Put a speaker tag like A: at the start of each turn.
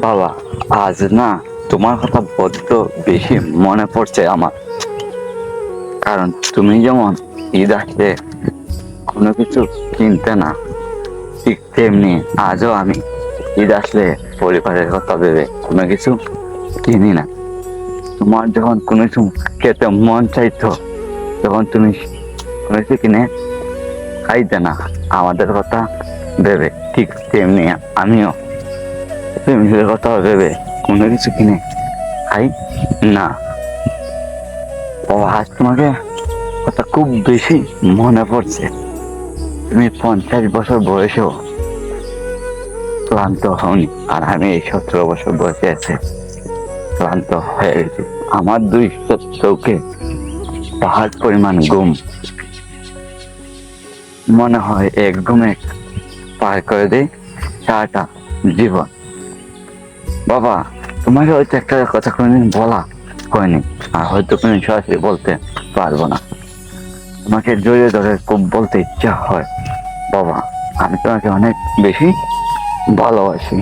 A: বাবা, আজ না তোমার কথা বড্ড বেশি মনে পড়ছে আমার। কারণ তুমি যেমন ঈদ আসলে কোনো কিছু কিনতে না, ঠিক তেমনি আজও আমি ঈদ আসলে পরিবারের কথা ভেবে কোনো কিছু কিনি না। তোমার যখন কোনো কিছু খেতে মন চাইতো, তখন তুমি কোনো কিছু কিনে খাইতে না আমাদের কথা ভেবে, ঠিক তেমনি আমিও ফ্যামিলির কথা ভেবে কোনো কিছু কিনে খাই না। ও আজ তোমাকে কথা খুব বেশি মনে পড়ছে। তুমি 50 বছর বয়সেও ক্লান্ত হওনি, আর আমি এই 17 বছর বয়সে আছে ক্লান্ত হয়ে গেছি। আমার দুই চোখে পাহাড় পরিমাণ ঘুম, মনে হয় এক ঘুমে পার করে দেয় সারাটা জীবন। বাবা, তোমাকে হয়তো একটা কথা কোনোদিন বলা হয়নি, আর হয়তো তুমি সরাসরি বলতে পারবো না। তোমাকে জড়িয়ে ধরে খুব বলতে ইচ্ছা হয়, বাবা আমি তোমাকে অনেক বেশি ভালোবাসি।